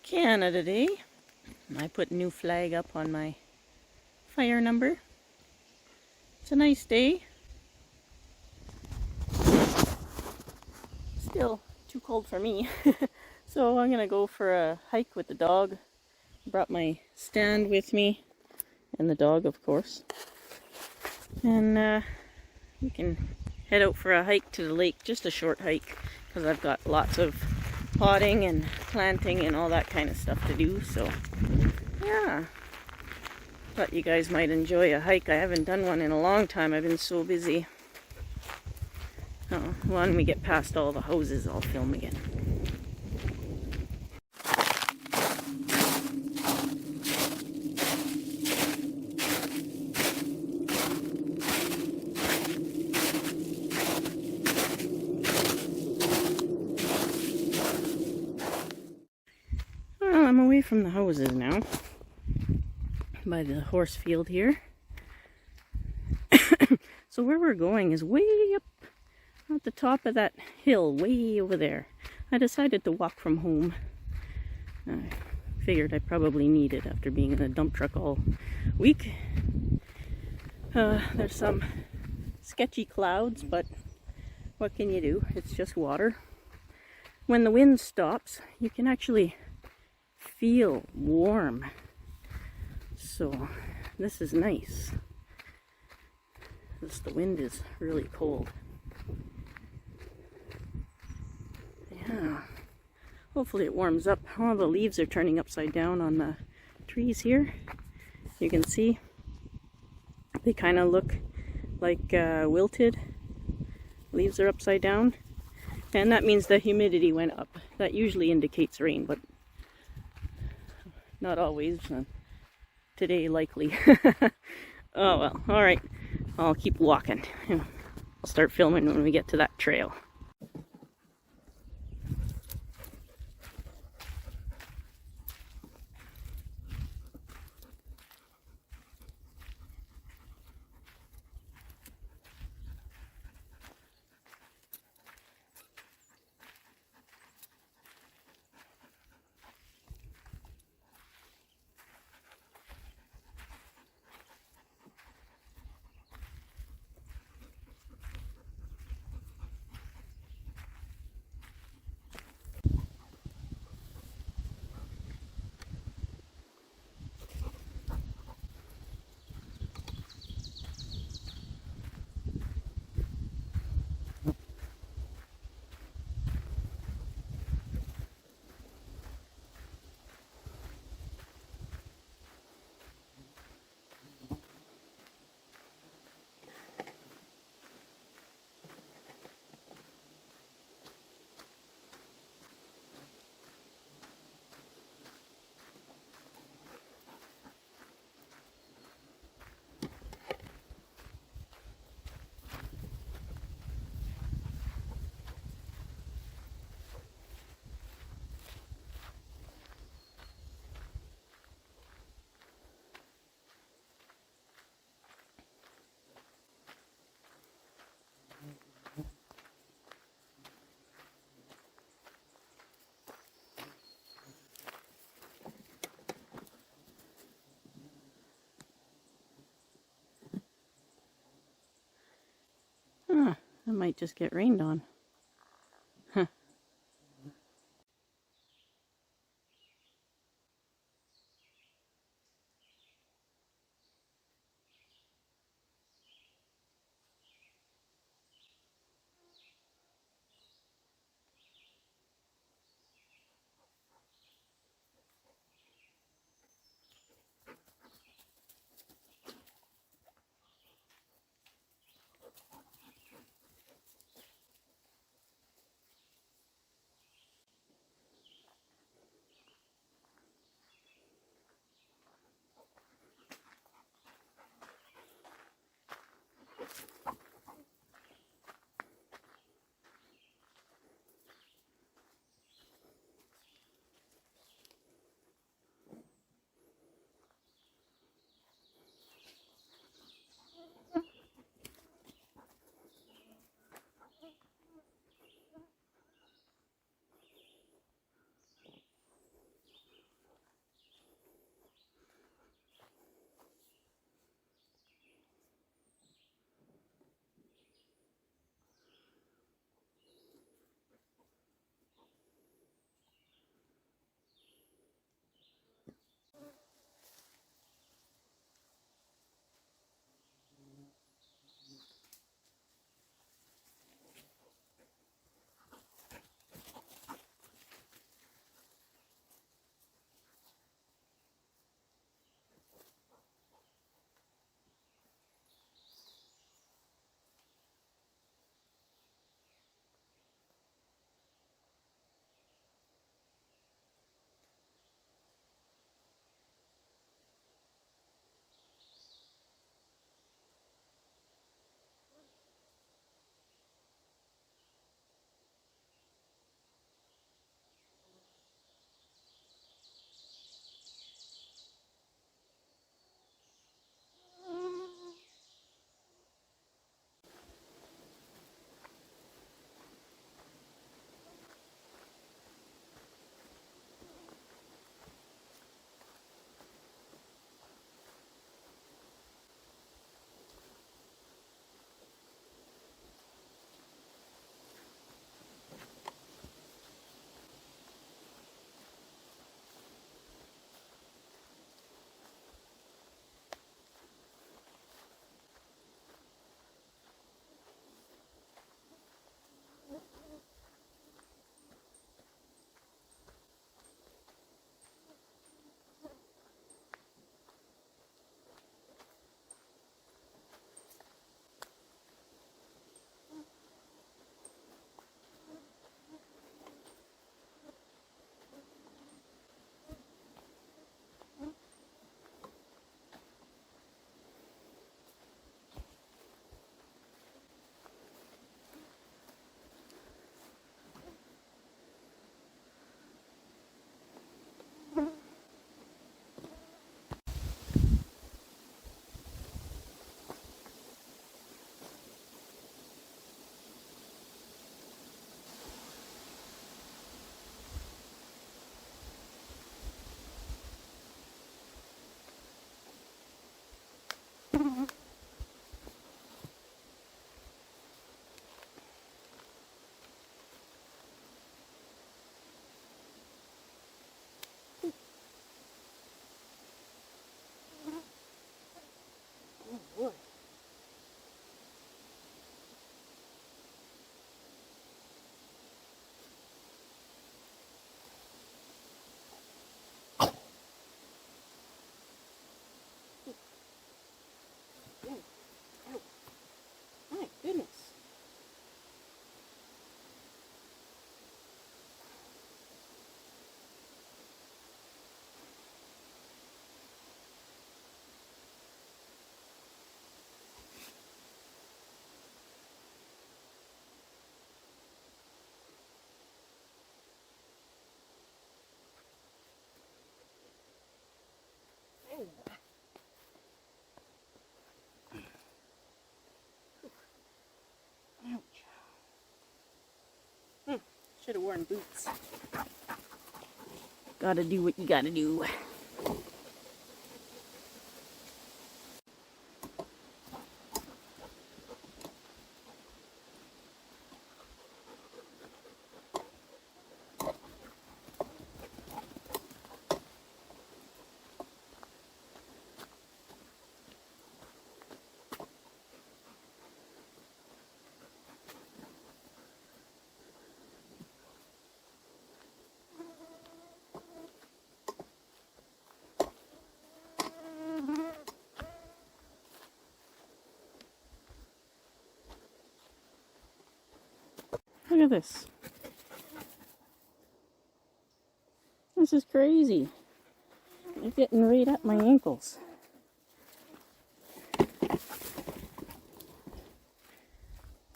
Canada Day. I put a new flag up on my fire number. It's a nice day. Still too cold for me. So I'm gonna go for a hike with the dog. Brought my stand with me and the dog, of course. And we can head out for a hike to the lake, just a short hike, because I've got lots of potting and planting and all that kind of stuff to do. So yeah, thought you guys might enjoy a hike. I haven't done one in a long time. I've been so busy. When we get past all the houses, I'll film again. Well, I'm away from the houses now, by the horse field here. So where we're going is way up at the top of that hill, way over there. I decided to walk from home. I figured I probably need it after being in a dump truck all week. There's some sketchy clouds, but what can you do? It's just water. When the wind stops, you can actually feel warm. So this is nice. The wind is really cold. Yeah. Hopefully it warms up. All the leaves are turning upside down on the trees here. You can see they kind of look like wilted. Leaves are upside down. And that means the humidity went up. That usually indicates rain, but not always. Today likely. Oh well, alright. I'll keep walking. I'll start filming when we get to that trail. I might just get rained on. Huh. should have worn boots. Gotta do what you gotta do. Look at this. This is crazy. They're getting right at my ankles.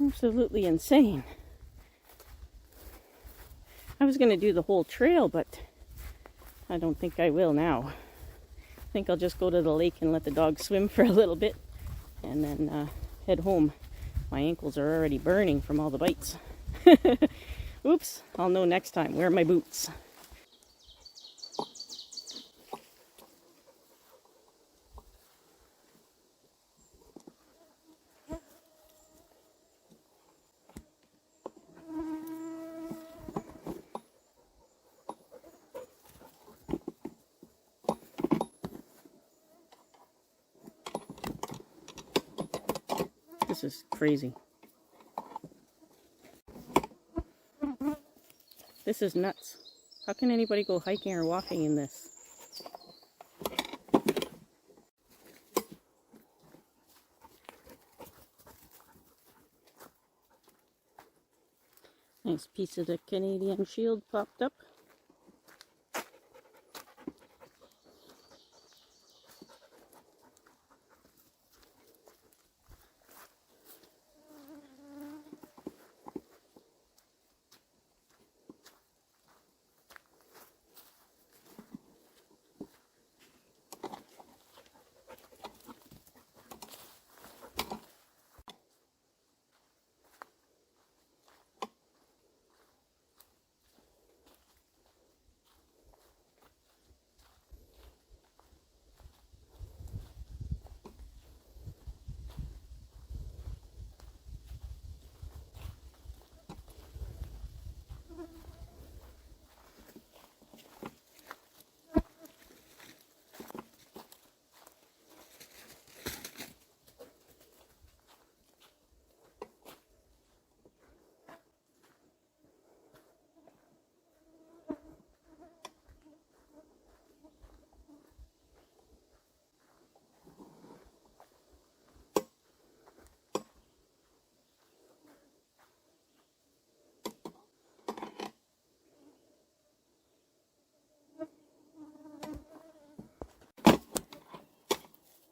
Absolutely insane. I was going to do the whole trail, but I don't think I will now. I think I'll just go to the lake and let the dog swim for a little bit and then head home. My ankles are already burning from all the bites. Oops, I'll know next time. Where are my boots? This is crazy. This is nuts. How can anybody go hiking or walking in this? Nice piece of the Canadian Shield popped up.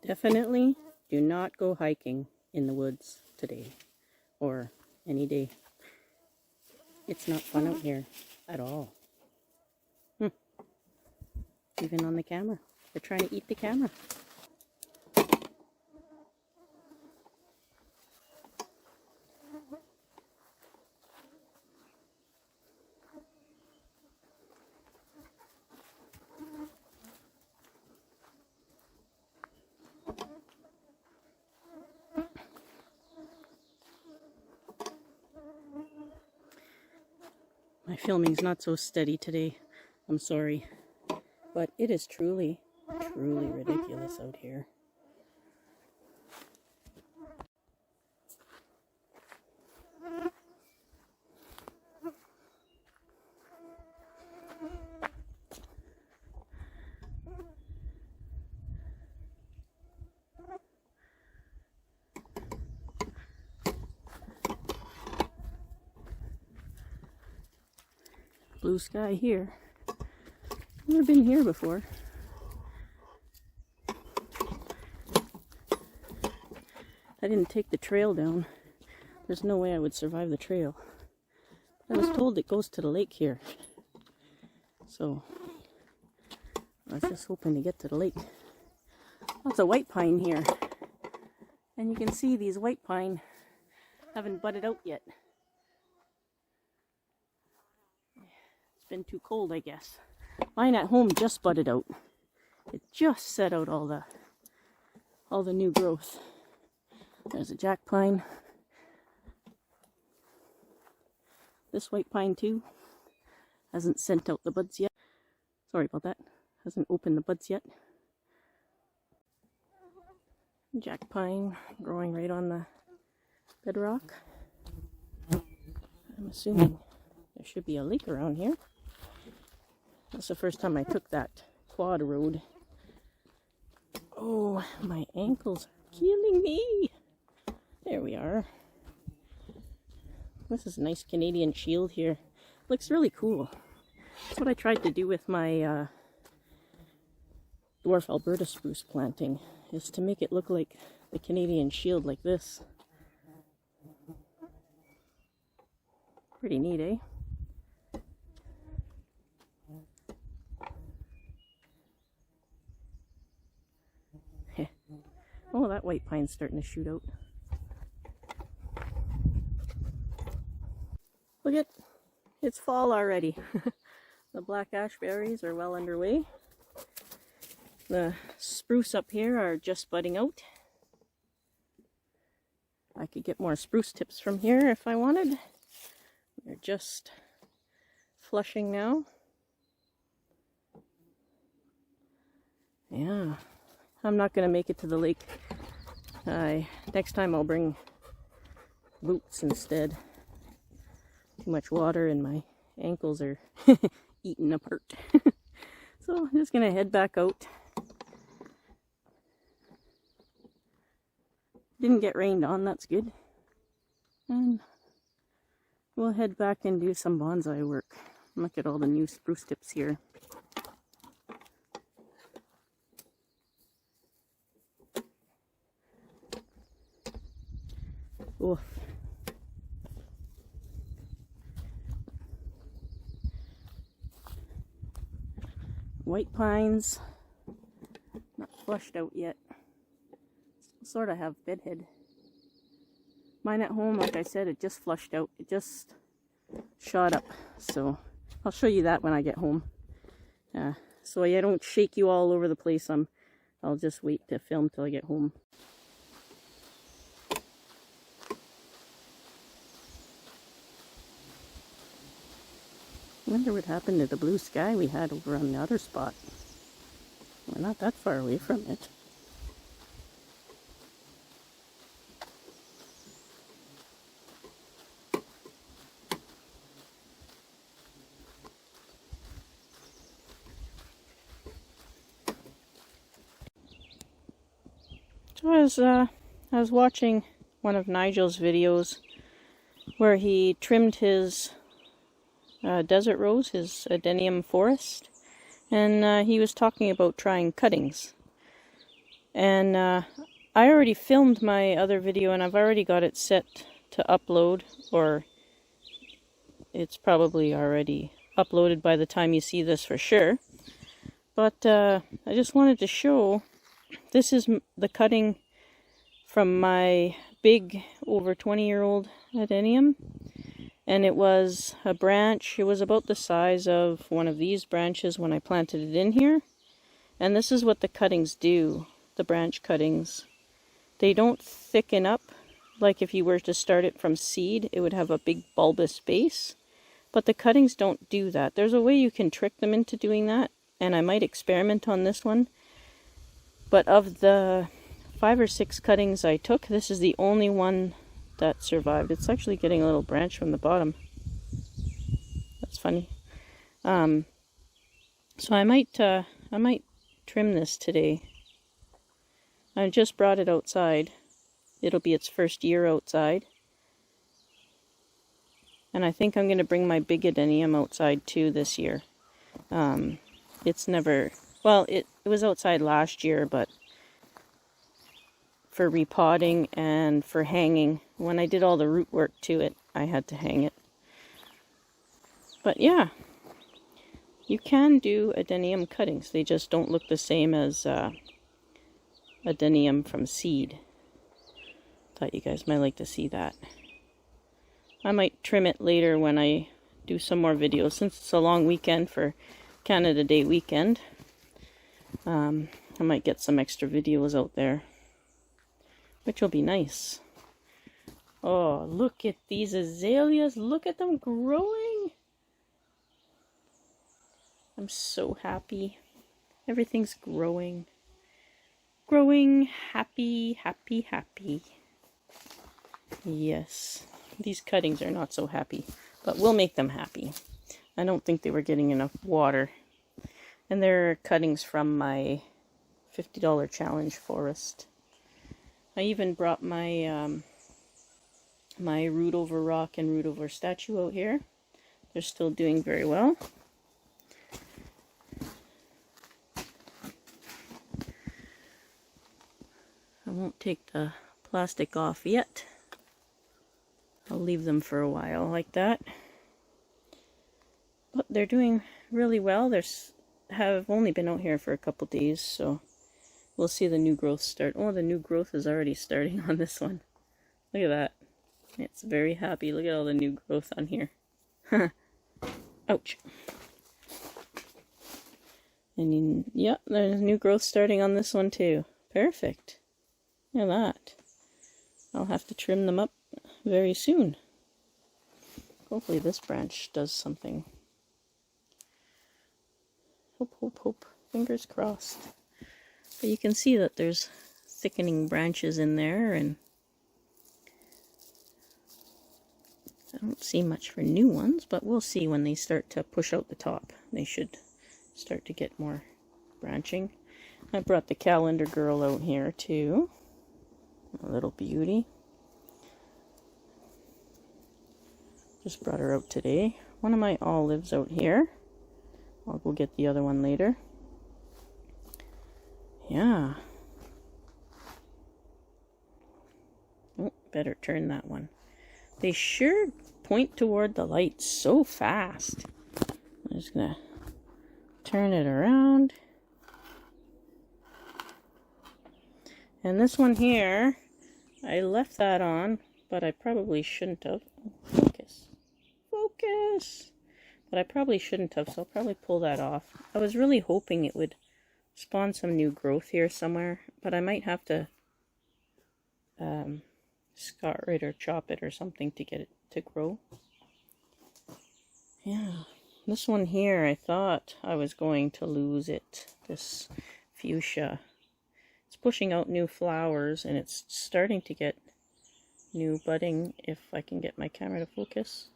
Definitely do not go hiking in the woods today or any day. It's not fun out here at all. Even on the camera. They're trying to eat the camera. My filming's not so steady today. I'm sorry. But it is truly, truly ridiculous out here. Blue sky here. Never been here before. I didn't take the trail down. There's no way I would survive the trail. I was told it goes to the lake here. So I was just hoping to get to the lake. Lots of white pine here. And you can see these white pine haven't budded out yet. been too cold, I guess. Mine at home just budded out. It just set out all the new growth. There's a jack pine. This white pine too. Hasn't sent out the buds yet. Sorry about that. Hasn't opened the buds yet. Jack pine growing right on the bedrock. I'm assuming there should be a lake around here. That's the first time I took that quad road. Oh, my ankles are killing me. There we are. This is a nice Canadian shield here. Looks really cool. That's what I tried to do with my dwarf Alberta spruce planting, is to make it look like the Canadian shield like this. Pretty neat, eh? Oh, that white pine's starting to shoot out. Look at, it's fall already. The black ash berries are well underway. The spruce up here are just budding out. I could get more spruce tips from here if I wanted. They're just flushing now. Yeah, I'm not going to make it to the lake. Next time I'll bring boots instead. Too much water and my ankles are eaten apart. So I'm just going to head back out. Didn't get rained on, that's good. And we'll head back and do some bonsai work. Look at all the new spruce tips here. Oof. White pines, not flushed out yet. Still sort of have bedhead. Mine at home, like I said, it just flushed out. It just shot up. So I'll show you that when I get home. So I don't shake you all over the place. I'll just wait to film till I get home. I wonder what happened to the blue sky we had over on the other spot. We're not that far away from it. So I was watching one of Nigel's videos where he trimmed his desert rose, his adenium forest, and he was talking about trying cuttings. And I already filmed my other video and I've already got it set to upload, or it's probably already uploaded by the time you see this for sure. But I just wanted to show, this is the cutting from my big over 20-year-old adenium. And it was a branch, it was about the size of one of these branches when I planted it in here. And this is what the cuttings do, the branch cuttings. They don't thicken up, like if you were to start it from seed, it would have a big bulbous base. But the cuttings don't do that. There's a way you can trick them into doing that, and I might experiment on this one. But of the 5 or 6 cuttings I took, this is the only one that survived. It's actually getting a little branch from the bottom. That's funny. So I might trim this today. I just brought it outside. It'll be its first year outside. And I think I'm going to bring my big adenium outside too this year. It's never, well, it was outside last year, but for repotting and for hanging. When I did all the root work to it, I had to hang it. But yeah, you can do adenium cuttings. They just don't look the same as adenium from seed. Thought you guys might like to see that. I might trim it later when I do some more videos since it's a long weekend for Canada Day weekend. I might get some extra videos out there, which will be nice. Oh, look at these azaleas. Look at them growing. I'm so happy. Everything's growing. Growing. Happy, happy, happy. Yes. These cuttings are not so happy, but we'll make them happy. I don't think they were getting enough water. And they're cuttings from my $50 challenge forest. I even brought my my root over rock and root over statue out here. They're still doing very well. I won't take the plastic off yet. I'll leave them for a while like that. But they're doing really well. Have only been out here for a couple days, so we'll see the new growth start. Oh, the new growth is already starting on this one. Look at that. It's very happy. Look at all the new growth on here. Ouch. And yeah, there's new growth starting on this one too. Perfect. Look at that. I'll have to trim them up very soon. Hopefully this branch does something. Hope, hope, hope. Fingers crossed. But you can see that there's thickening branches in there, and I don't see much for new ones, but we'll see when they start to push out the top. They should start to get more branching. I brought the calendar girl out here too. A little beauty. Just brought her out today. One of my olives out here. I'll go get the other one later. Yeah. Oh, better turn that one. They sure point toward the light so fast. I'm just gonna turn it around. And this one here, I left that on, but I probably shouldn't have. Focus. Focus! But I probably shouldn't have, so I'll probably pull that off. I was really hoping it would spawn some new growth here somewhere, but I might have to scar it or chop it or something to get it to grow. Yeah, this one here, I thought I was going to lose it. This fuchsia. It's pushing out new flowers, and it's starting to get new budding, if I can get my camera to focus.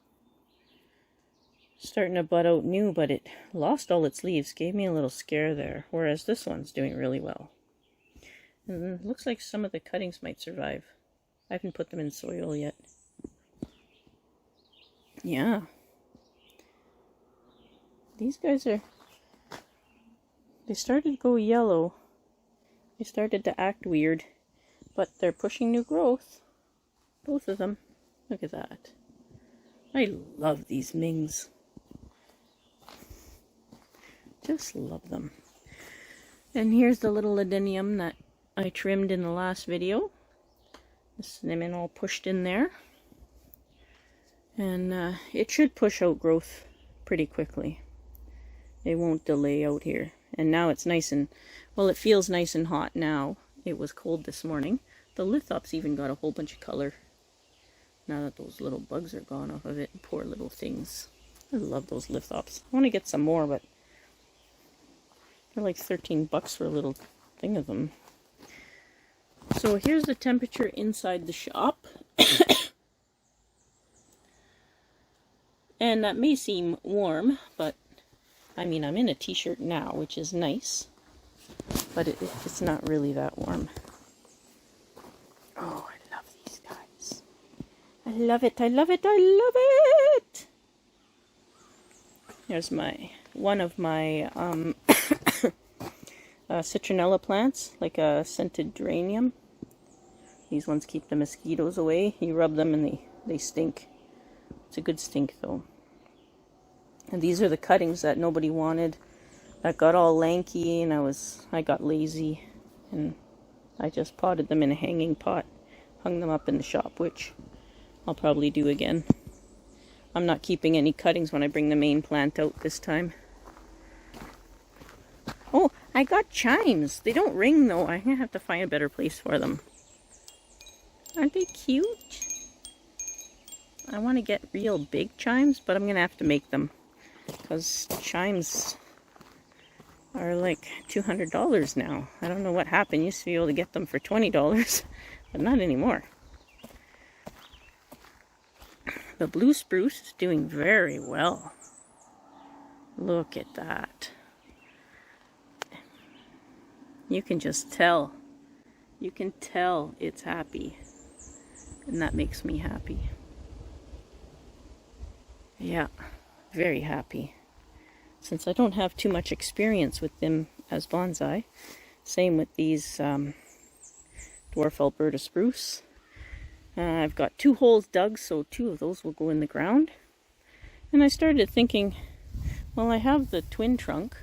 Starting to bud out new, but it lost all its leaves. Gave me a little scare there, whereas this one's doing really well. And it looks like some of the cuttings might survive. I haven't put them in soil yet. Yeah. These guys are... They started to go yellow. They started to act weird, but they're pushing new growth. Both of them. Look at that. I love these Mings. Just love them. And here's the little adenium that I trimmed in the last video. The cinnamon all pushed in there. And it should push out growth pretty quickly. It won't delay out here. And now it's nice and, well, it feels nice and hot now. It was cold this morning. The lithops even got a whole bunch of color. Now that those little bugs are gone off of it. Poor little things. I love those lithops. I want to get some more, but they're like 13 bucks for a little thing of them. So here's the temperature inside the shop. And that may seem warm, but I mean, I'm in a t-shirt now, which is nice, but it's not really that warm. Oh, I love these guys. I love it, I love it, I love it! Here's one of my citronella plants, like a scented geranium. These ones keep the mosquitoes away. You rub them and they stink. It's a good stink though. And these are the cuttings that nobody wanted, that got all lanky, and I got lazy, and I just potted them in a hanging pot, hung them up in the shop, which I'll probably do again. I'm not keeping any cuttings when I bring the main plant out this time. Oh, I got chimes. They don't ring though. I'm gonna have to find a better place for them. Aren't they cute? I want to get real big chimes, but I'm gonna have to make them because chimes are like $200 now. I don't know what happened. Used to be able to get them for $20, but not anymore. The blue spruce is doing very well. Look at that. You can just tell. You can tell it's happy. And that makes me happy. Yeah, very happy. Since I don't have too much experience with them as bonsai. Same with these dwarf Alberta spruce. I've got 2 holes dug, so 2 of those will go in the ground. And I started thinking, well, I have the twin trunk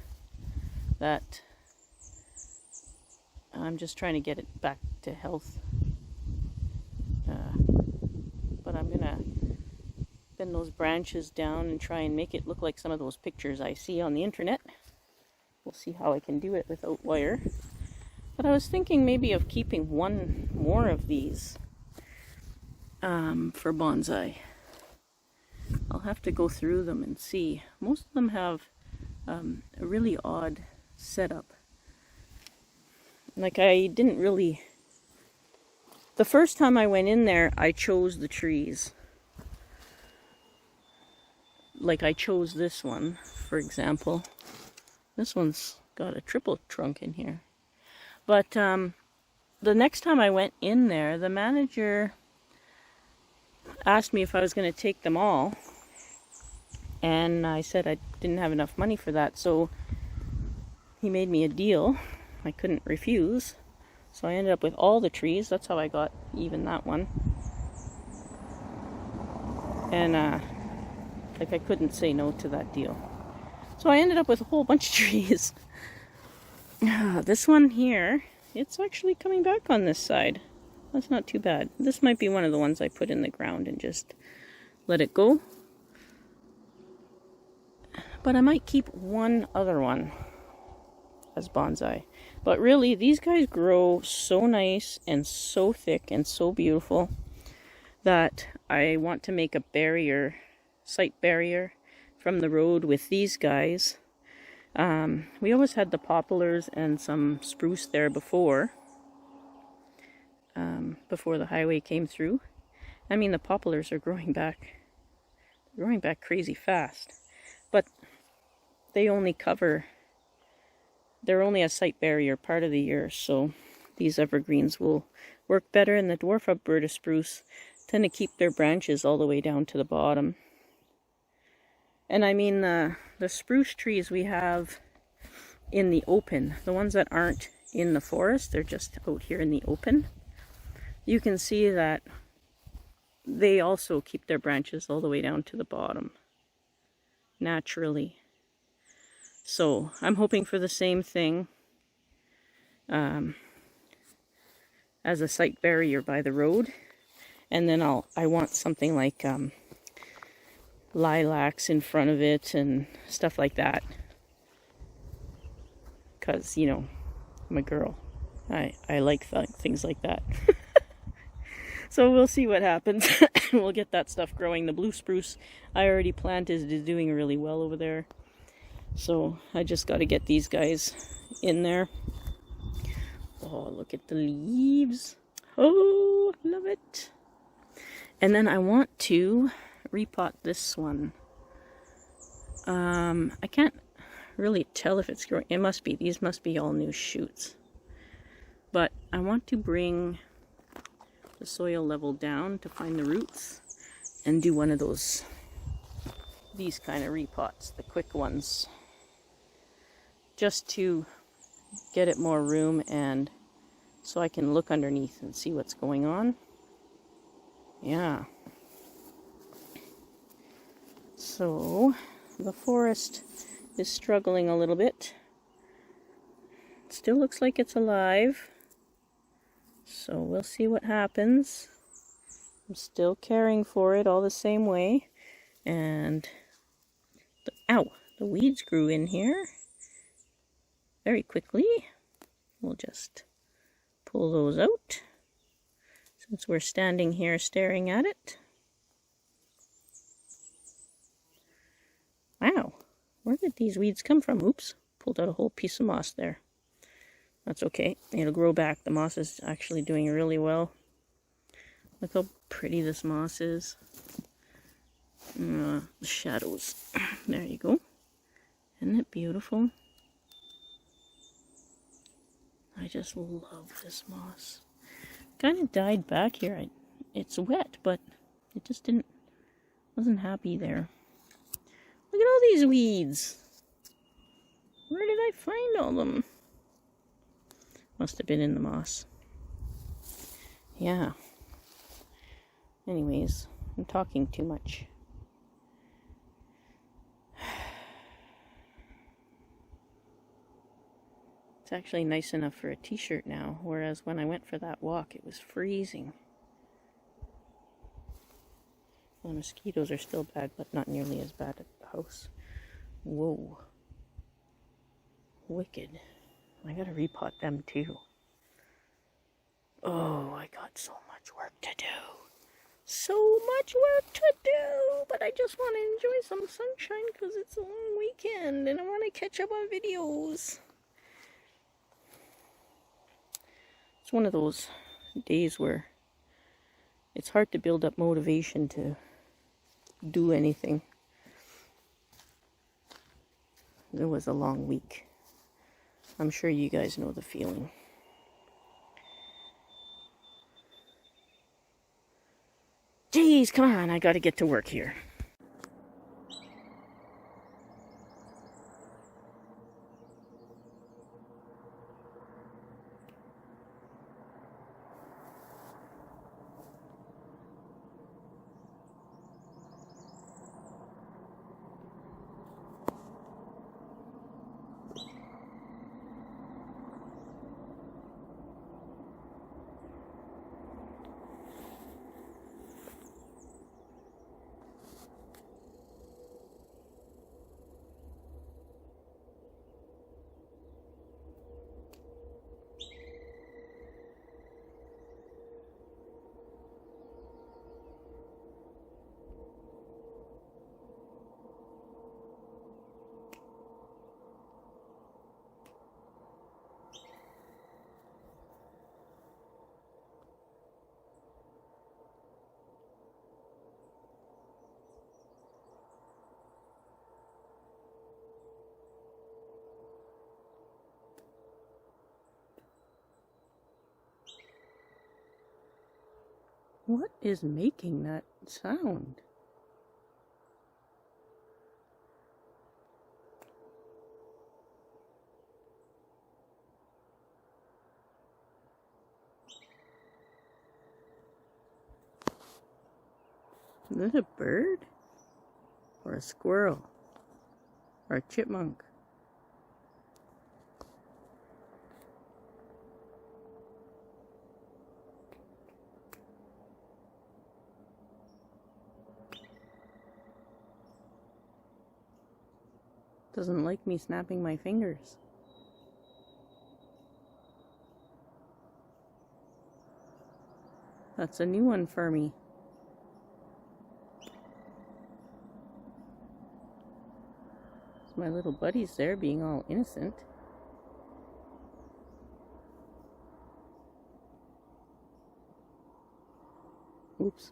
that I'm just trying to get it back to health. But I'm going to bend those branches down and try and make it look like some of those pictures I see on the internet. We'll see how I can do it without wire. But I was thinking maybe of keeping 1 more of these for bonsai. I'll have to go through them and see. Most of them have a really odd setup. Like I didn't really... The first time I went in there, I chose the trees. Like I chose this one, for example. This one's got a triple trunk in here. But the next time I went in there, the manager asked me if I was going to take them all. And I said I didn't have enough money for that. So he made me a deal. I couldn't refuse. So I ended up with all the trees. That's how I got even that one. And like I couldn't say no to that deal. So I ended up with a whole bunch of trees. This one here, it's actually coming back on this side. That's not too bad. This might be one of the ones I put in the ground and just let it go. But I might keep one other one as bonsai. But really, these guys grow so nice and so thick and so beautiful that I want to make a barrier, sight barrier from the road with these guys. We always had the poplars and some spruce there before the highway came through. I mean, the poplars are growing back crazy fast, but they only cover, they're only a sight barrier part of the year, so these evergreens will work better, and the dwarf Alberta spruce tend to keep their branches all the way down to the bottom. And I mean the spruce trees we have in the open, the ones that aren't in the forest, they're just out here in the open. You can see that they also keep their branches all the way down to the bottom, naturally. So I'm hoping for the same thing as a sight barrier by the road. And then I want something like lilacs in front of it and stuff like that. Because, you know, I'm a girl. I like things like that. So we'll see what happens. We'll get that stuff growing. The blue spruce I already planted is doing really well over there. So I just got to get these guys in there. Oh, look at the leaves. Oh, love it. And then I want to repot this one. I can't really tell if it's growing. It must be. These must be all new shoots. But I want to bring the soil level down to find the roots and do one of these kind of repots, the quick ones, just to get it more room and so I can look underneath and see what's going on. Yeah. So the forest is struggling a little bit. It still looks like it's alive. So we'll see what happens. I'm still caring for it all the same way. And the weeds grew in here very quickly. We'll just pull those out since we're standing here staring at it. Wow, where did these weeds come from? Oops, pulled out a whole piece of moss there. That's okay, it'll grow back. The moss is actually doing really well. Look how pretty this moss is. The shadows. There you go. Isn't it beautiful? I just love this moss. Kind of died back here. It's wet, but it just wasn't happy there. Look at all these weeds. Where did I find all them? Must have been in the moss. Yeah. Anyways, I'm talking too much. It's actually nice enough for a t-shirt now, whereas when I went for that walk, it was freezing. The mosquitoes are still bad, but not nearly as bad at the house. Whoa. Wicked. I gotta repot them too. Oh, I got so much work to do. So much work to do! But I just want to enjoy some sunshine because it's a long weekend and I want to catch up on videos. It's one of those days where it's hard to build up motivation to do anything. It was a long week. I'm sure you guys know the feeling. Jeez, come on, I gotta get to work here. What is making that sound? Is it a bird? Or a squirrel? Or a chipmunk? Doesn't like me snapping my fingers. That's a new one for me. My little buddy's there being all innocent. Oops.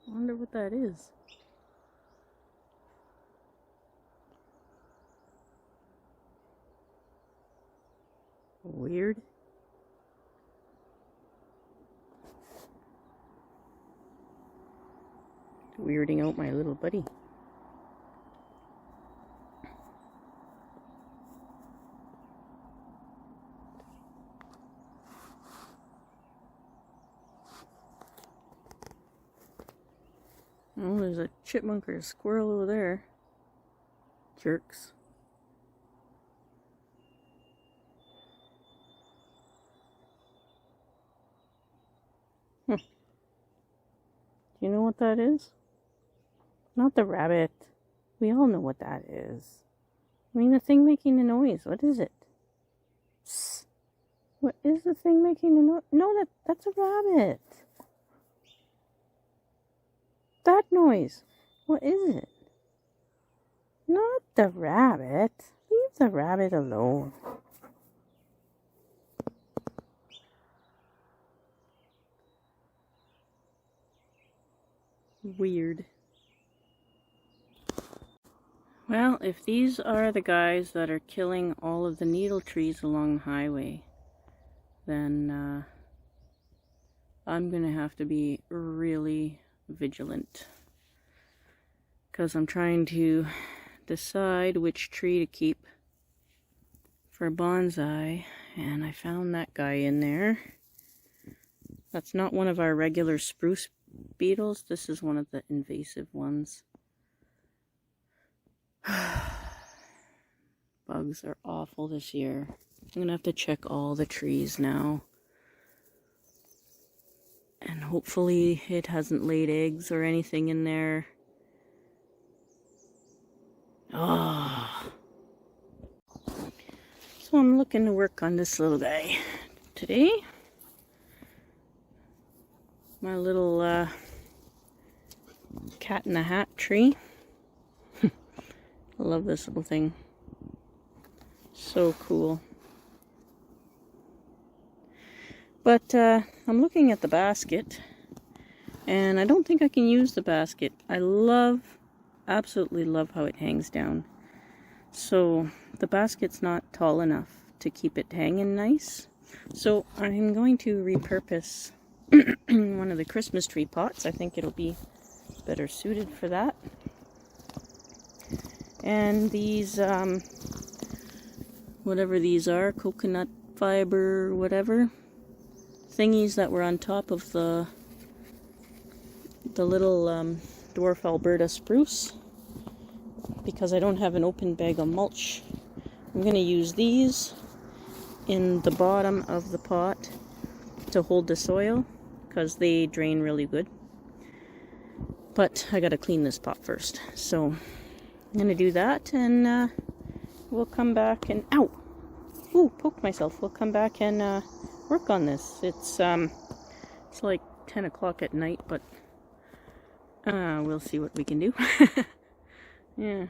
I wonder what that is. Weird. Weirding out my little buddy. Oh, there's a chipmunk or a squirrel over there. Jerks. Do you know what that is? Not the rabbit. We all know what that is. I mean, the thing making the noise. What is it? Psst. What is the thing making the noise? No, that's a rabbit. That noise. What is it? Not the rabbit. Leave the rabbit alone. Weird. Well, if these are the guys that are killing all of the needle trees along the highway, then I'm gonna have to be really vigilant, because I'm trying to decide which tree to keep for bonsai, and I found that guy in there. That's not one of our regular spruce beetles. This is one of the invasive ones. Bugs are awful this year. I'm gonna have to check all the trees now. And hopefully it hasn't laid eggs or anything in there. Ah. So I'm looking to work on this little guy today. My little cat in a hat tree. I love this little thing. So cool. But I'm looking at the basket, and I don't think I can use the basket. I absolutely love how it hangs down. So the basket's not tall enough to keep it hanging nice. So I'm going to repurpose one of the Christmas tree pots. I think it'll be better suited for that. And these, whatever these are, coconut fiber, whatever, thingies that were on top of the little dwarf Alberta spruce, because I don't have an open bag of mulch. I'm going to use these in the bottom of the pot to hold the soil, because they drain really good. But I got to clean this pot first, so I'm going to do that, and we'll come back and ooh, poked myself. We'll come back and work on this. It's like 10 o'clock at night, but we'll see what we can do. Yeah.